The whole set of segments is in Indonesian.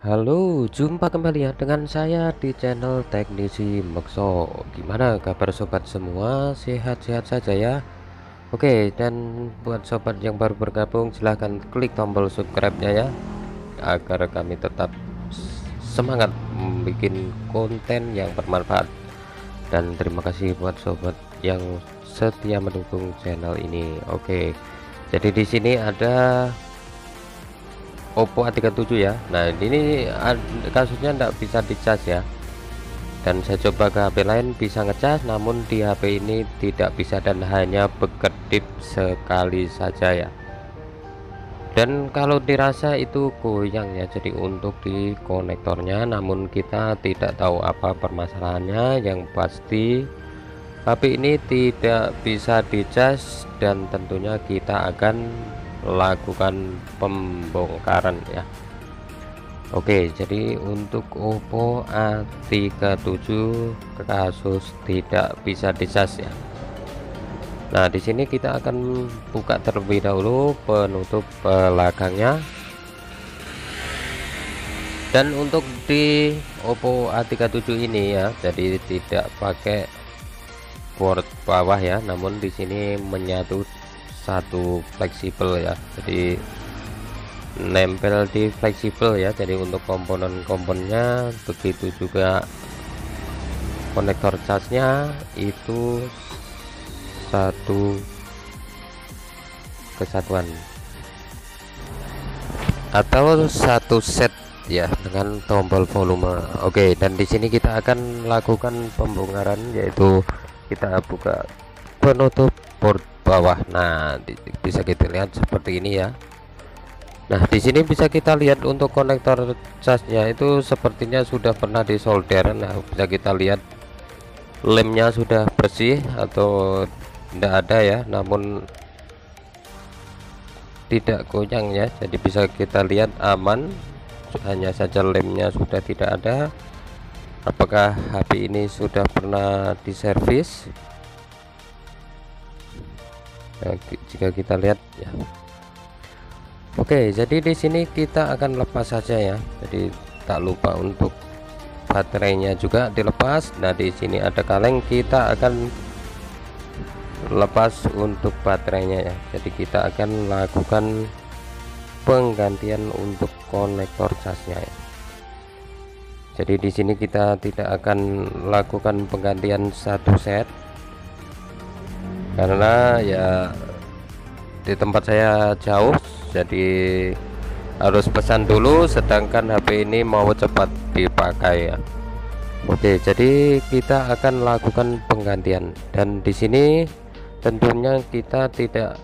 Halo, jumpa kembali ya dengan saya di channel Teknisi Mekso. Gimana kabar sobat semua? Sehat-sehat saja ya. Oke, dan buat sobat yang baru bergabung, silahkan klik tombol subscribe-nya ya, agar kami tetap semangat membuat konten yang bermanfaat. Dan terima kasih buat sobat yang setia mendukung channel ini. Oke, jadi di sini ada Oppo A37 ya. Nah ini kasusnya tidak bisa dicas ya, dan saya coba ke HP lain bisa ngecas, namun di HP ini tidak bisa dan hanya berkedip sekali saja ya. Dan kalau dirasa itu goyang ya, jadi untuk di konektornya, namun kita tidak tahu apa permasalahannya. Yang pasti HP ini tidak bisa dicas, dan tentunya kita akan lakukan pembongkaran ya. Oke, jadi untuk Oppo A37 kasus tidak bisa dicas ya. Nah, di sini kita akan buka terlebih dahulu penutup belakangnya. Dan untuk di Oppo A37 ini ya, jadi tidak pakai port bawah ya, namun di sini menyatu satu fleksibel ya. Jadi nempel di fleksibel ya, jadi untuk komponen-komponennya, begitu juga konektor casnya itu satu kesatuan atau satu set ya, dengan tombol volume. Oke, dan di sini kita akan lakukan pembongkaran, yaitu kita buka penutup port bawah. Nah, bisa kita lihat seperti ini ya. Nah, di sini bisa kita lihat untuk konektor casnya itu sepertinya sudah pernah disolder. Nah, bisa kita lihat lemnya sudah bersih atau tidak ada ya, namun tidak goyang ya, jadi bisa kita lihat aman. Hanya saja lemnya sudah tidak ada. Apakah HP ini sudah pernah diservis? Nah, jika kita lihat ya. Oke, jadi di sini kita akan lepas saja ya. Jadi tak lupa untuk baterainya juga dilepas. Nah, di sini ada kaleng, kita akan lepas untuk baterainya ya. Jadi kita akan lakukan penggantian untuk konektor casnya ya. Jadi di sini kita tidak akan lakukan penggantian satu set, karena ya di tempat saya jauh, jadi harus pesan dulu, sedangkan HP ini mau cepat dipakai ya. Oke, jadi kita akan lakukan penggantian, dan di sini tentunya kita tidak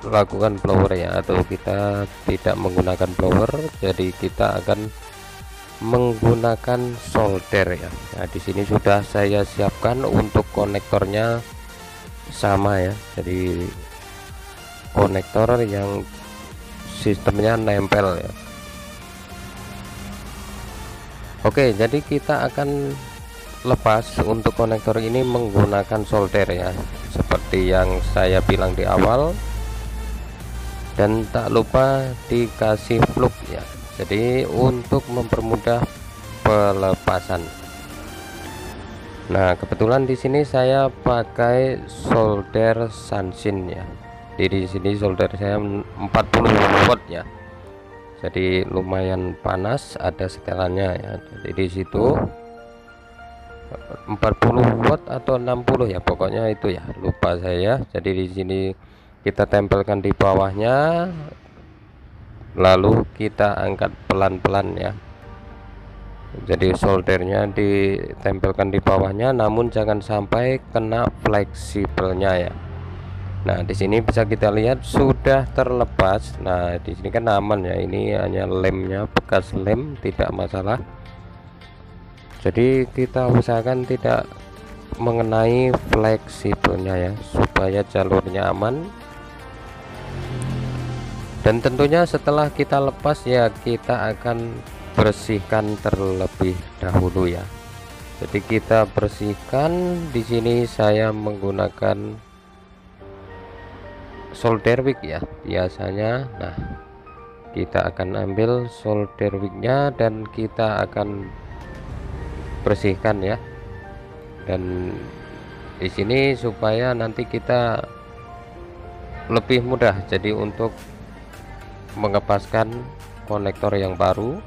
lakukan blower ya, atau kita tidak menggunakan blower, jadi kita akan menggunakan solder ya. Nah, di sini sudah saya siapkan untuk konektornya sama ya, jadi konektor yang sistemnya nempel ya. Oke, jadi kita akan lepas untuk konektor ini menggunakan solder ya, seperti yang saya bilang di awal. Dan tak lupa dikasih plug ya, jadi untuk mempermudah pelepasan. Nah, kebetulan di sini saya pakai solder Sansin ya. Di sini solder saya 40 watt ya. Jadi lumayan panas, ada setelannya ya. Jadi di situ 40 watt atau 60 ya, pokoknya itu ya, lupa saya. Jadi di sini kita tempelkan di bawahnya, lalu kita angkat pelan-pelan ya. Jadi soldernya ditempelkan di bawahnya, namun jangan sampai kena fleksibelnya ya. Nah, di sini bisa kita lihat sudah terlepas. Nah, di sini kan aman ya, ini hanya lemnya, bekas lem, tidak masalah. Jadi kita usahakan tidak mengenai fleksibelnya ya, supaya jalurnya aman. Dan tentunya setelah kita lepas ya, kita akan bersihkan terlebih dahulu ya. Jadi kita bersihkan. Di sini saya menggunakan solder wick ya biasanya. Nah, kita akan ambil solder wignya dan kita akan bersihkan ya. Dan di sini supaya nanti kita lebih mudah, jadi untuk mengepaskan konektor yang baru,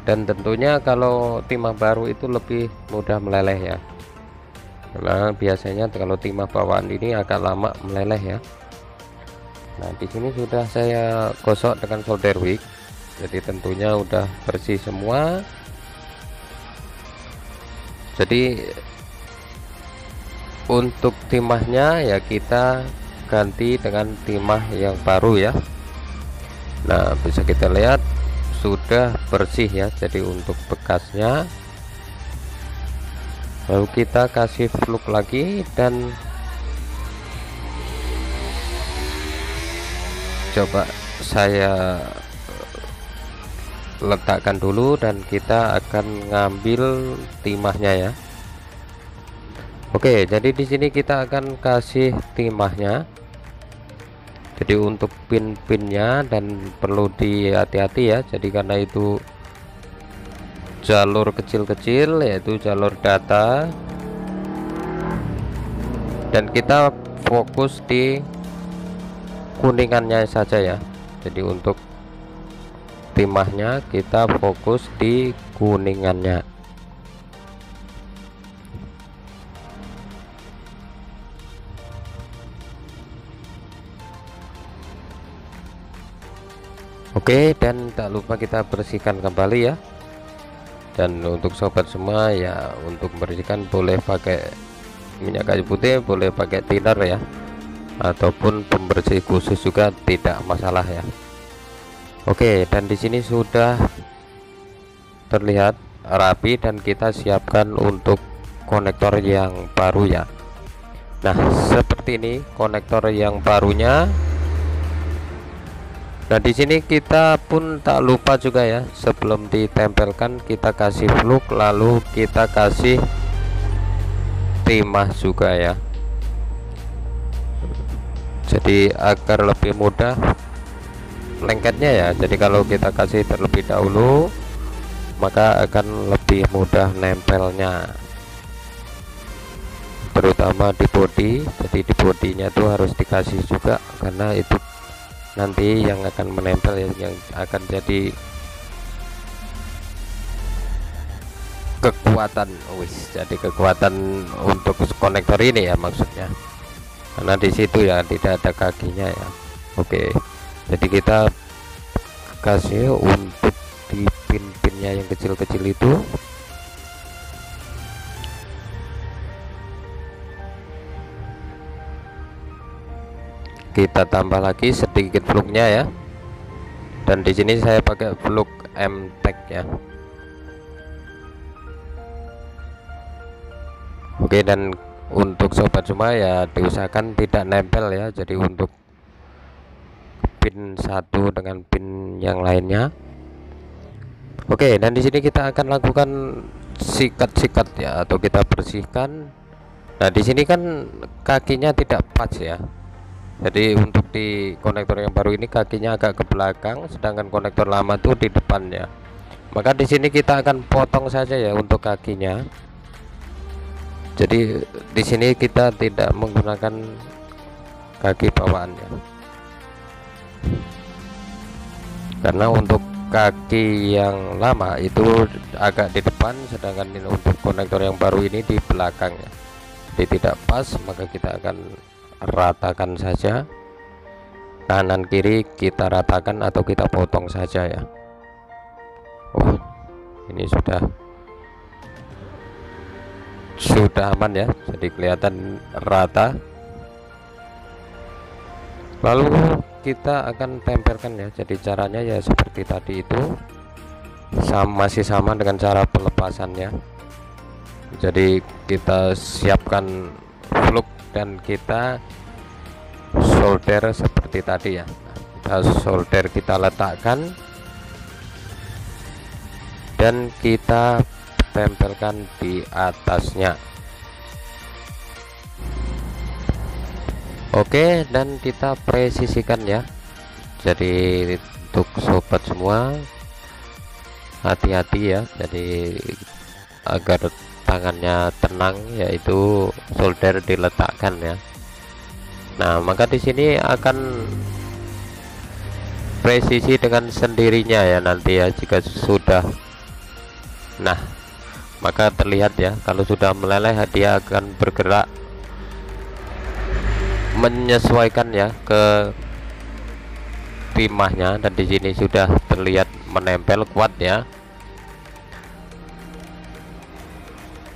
dan tentunya kalau timah baru itu lebih mudah meleleh ya, karena biasanya kalau timah bawaan ini agak lama meleleh ya. Nah, di sini sudah saya gosok dengan solder wig, jadi tentunya udah bersih semua. Jadi untuk timahnya ya kita ganti dengan timah yang baru ya. Nah, bisa kita lihat sudah bersih ya. Jadi untuk bekasnya, lalu kita kasih fluk lagi dan coba saya letakkan dulu dan kita akan ngambil timahnya ya. Oke, jadi di sini kita akan kasih timahnya. Jadi untuk pin-pinnya dan perlu dihati-hati ya. Jadi karena itu jalur kecil-kecil, yaitu jalur data, dan kita fokus di kuningannya saja ya. Jadi untuk timahnya kita fokus di kuningannya. Oke, dan tak lupa kita bersihkan kembali ya. Dan untuk sobat semua ya, untuk membersihkan boleh pakai minyak kayu putih, boleh pakai thinner ya, ataupun pembersih khusus juga tidak masalah ya. Oke, dan di sini sudah terlihat rapi dan kita siapkan untuk konektor yang baru ya. Nah, seperti ini konektor yang barunya. Nah, di sini kita pun tak lupa juga ya, sebelum ditempelkan kita kasih fluk, lalu kita kasih timah juga ya. Jadi agar lebih mudah lengketnya ya. Jadi kalau kita kasih terlebih dahulu, maka akan lebih mudah nempelnya, terutama di bodi. Jadi di bodinya tuh harus dikasih juga, karena itu nanti yang akan menempel ya, yang akan jadi kekuatan, jadi kekuatan untuk konektor ini ya maksudnya, karena di situ ya tidak ada kakinya ya. Oke, jadi kita kasih untuk di pin-pinnya yang kecil-kecil itu. Kita tambah lagi sedikit fluknya ya, dan di sini saya pakai fluk MTEK ya. Oke, dan untuk sobat semua ya diusahakan tidak nempel ya. Jadi untuk pin satu dengan pin yang lainnya. Oke, dan di sini kita akan lakukan sikat-sikat ya, atau kita bersihkan. Nah, di sini kan kakinya tidak pas ya. Jadi untuk di konektor yang baru ini kakinya agak ke belakang, sedangkan konektor lama tuh di depannya. Maka di sini kita akan potong saja ya untuk kakinya. Jadi di sini kita tidak menggunakan kaki bawaannya, karena untuk kaki yang lama itu agak di depan, sedangkan untuk konektor yang baru ini di belakangnya. Jadi tidak pas, maka kita akan ratakan saja, kanan kiri kita ratakan atau kita potong saja ya. Wah, ini sudah aman ya, jadi kelihatan rata. Lalu kita akan tempelkan ya. Jadi caranya ya seperti tadi itu, masih sama dengan cara pelepasannya. Jadi kita siapkan fluk dan kita solder seperti tadi ya. Kita solder, kita letakkan dan kita tempelkan di atasnya. Oke, dan kita presisikan ya. Jadi untuk sobat semua hati-hati ya, jadi agar tangannya tenang, yaitu solder diletakkan ya. Nah, maka di sini akan presisi dengan sendirinya ya nanti ya jika sudah. Nah, maka terlihat ya, kalau sudah meleleh dia akan bergerak menyesuaikan ya ke timahnya, dan di sini sudah terlihat menempel kuat ya.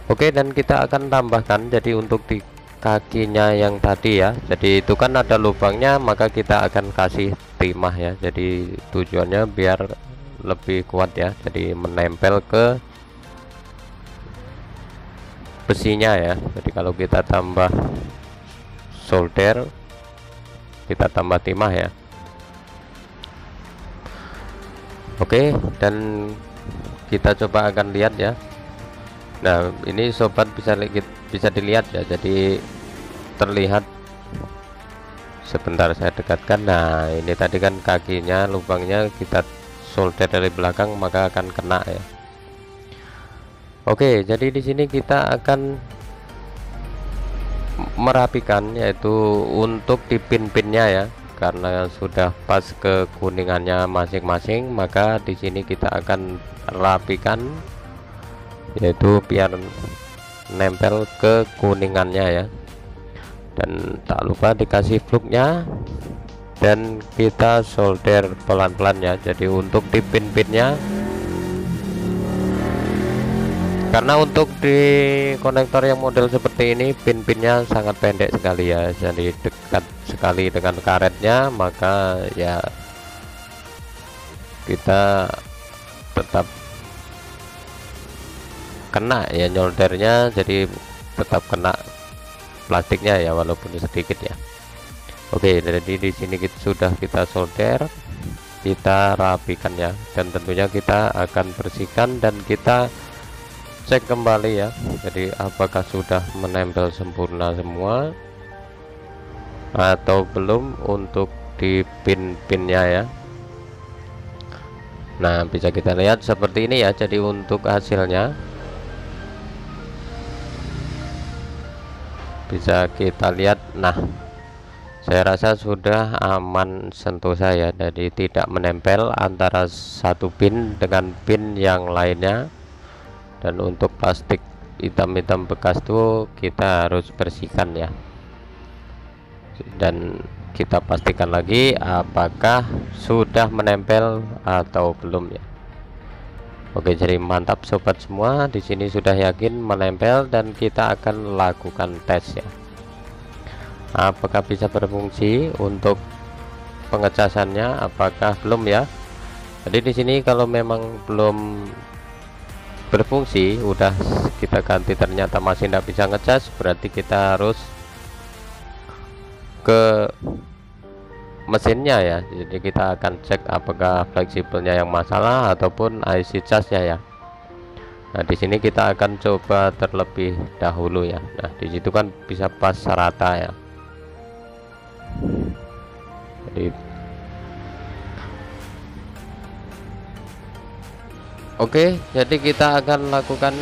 Oke, dan kita akan tambahkan jadi untuk di kakinya yang tadi ya, jadi itu kan ada lubangnya, maka kita akan kasih timah ya, jadi tujuannya biar lebih kuat ya, jadi menempel ke besinya ya. Jadi kalau kita tambah solder, kita tambah timah ya. Oke, dan kita coba akan lihat ya. Nah, ini sobat bisa dilihat ya, jadi terlihat, sebentar saya dekatkan. Nah, ini tadi kan kakinya lubangnya kita solder dari belakang, maka akan kena ya. Oke, jadi di sini kita akan merapikan, yaitu untuk di pin-pinnya ya, karena sudah pas ke kuningannya masing-masing, maka di sini kita akan rapikan, yaitu biar nempel ke kuningannya ya. Dan tak lupa dikasih fluknya, dan kita solder pelan-pelan ya. Jadi untuk di pin-pinnya, karena untuk di konektor yang model seperti ini pin-pinnya sangat pendek sekali ya, jadi dekat sekali dengan karetnya, maka ya kita tetap kena ya nyoldernya, jadi tetap kena plastiknya ya, walaupun sedikit ya. Oke, jadi di sini sudah kita solder, kita rapikan ya, dan tentunya kita akan bersihkan dan kita cek kembali ya, jadi apakah sudah menempel sempurna semua atau belum untuk di pin-pinnya ya. Nah, bisa kita lihat seperti ini ya, jadi untuk hasilnya bisa kita lihat. Nah, saya rasa sudah aman sentuh saya, jadi tidak menempel antara satu pin dengan pin yang lainnya. Dan untuk plastik hitam-hitam bekas tuh kita harus bersihkan ya, dan kita pastikan lagi apakah sudah menempel atau belum ya. Oke, jadi mantap sobat semua, di sini sudah yakin menempel dan kita akan lakukan tes ya, apakah bisa berfungsi untuk pengecasannya, apakah belum ya. Jadi di sini kalau memang belum berfungsi, udah kita ganti ternyata masih tidak bisa ngecas, berarti kita harus ke mesinnya ya. Jadi kita akan cek apakah fleksibelnya yang masalah ataupun IC casnya ya. Nah, di sini kita akan coba terlebih dahulu ya. Nah, di situ kan bisa pas rata ya. Jadi oke, jadi kita akan lakukan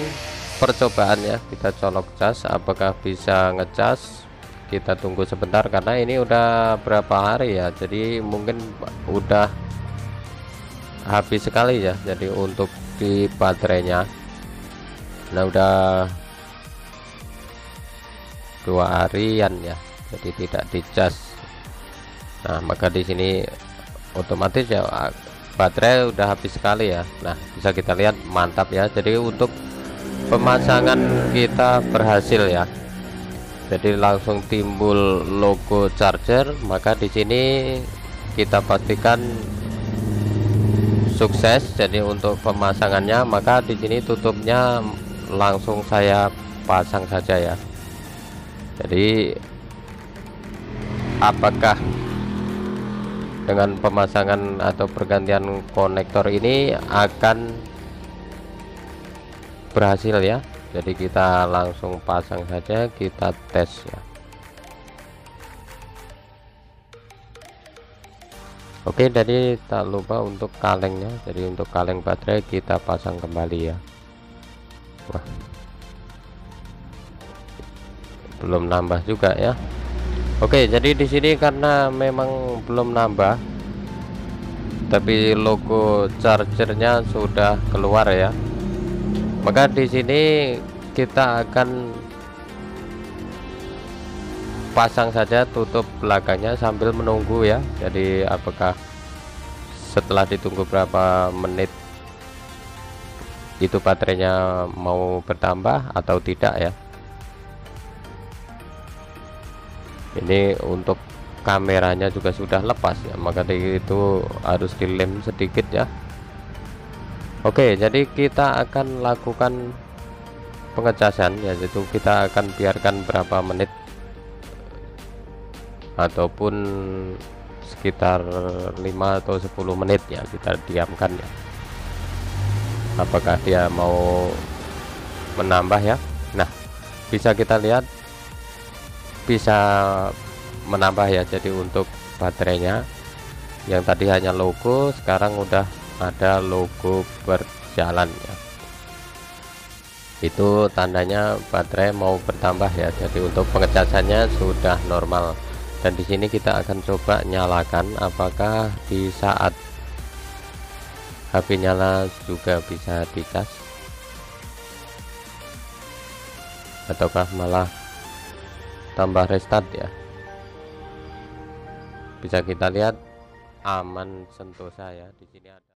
percobaan ya, kita colok cas apakah bisa ngecas. Kita tunggu sebentar karena ini udah berapa hari ya, jadi mungkin udah habis sekali ya, jadi untuk di baterainya. Nah, udah 2 harian ya, jadi tidak dicas. Nah, maka di sini otomatis ya baterai udah habis sekali ya. Nah, bisa kita lihat mantap ya, jadi untuk pemasangan kita berhasil ya, jadi langsung timbul logo charger, maka di sini kita pastikan sukses. Jadi untuk pemasangannya, maka di sini tutupnya langsung saya pasang saja ya. Jadi apakah dengan pemasangan atau pergantian konektor ini akan berhasil ya. Jadi kita langsung pasang saja, kita tes ya. Oke, jadi tak lupa untuk kalengnya, jadi untuk kaleng baterai kita pasang kembali ya. Wah, belum nambah juga ya. Oke, jadi di sini karena memang belum nambah, tapi logo chargernya sudah keluar ya, maka di sini kita akan pasang saja tutup belakangnya sambil menunggu ya. Jadi apakah setelah ditunggu berapa menit itu baterainya mau bertambah atau tidak ya. Ini untuk kameranya juga sudah lepas ya, maka itu harus dilem sedikit ya. Oke, jadi kita akan lakukan pengecasan, yaitu kita akan biarkan berapa menit ataupun sekitar 5 atau 10 menit ya, kita diamkan ya, apakah dia mau menambah ya. Nah, bisa kita lihat bisa menambah ya. Jadi untuk baterainya yang tadi hanya logo, sekarang udah ada logo berjalan ya, itu tandanya baterai mau bertambah ya. Jadi untuk pengecasannya sudah normal. Dan di sini kita akan coba nyalakan, apakah di saat HP nyala juga bisa dicas ataukah malah tambah restart ya. Bisa kita lihat aman sentosa ya. Di sini ada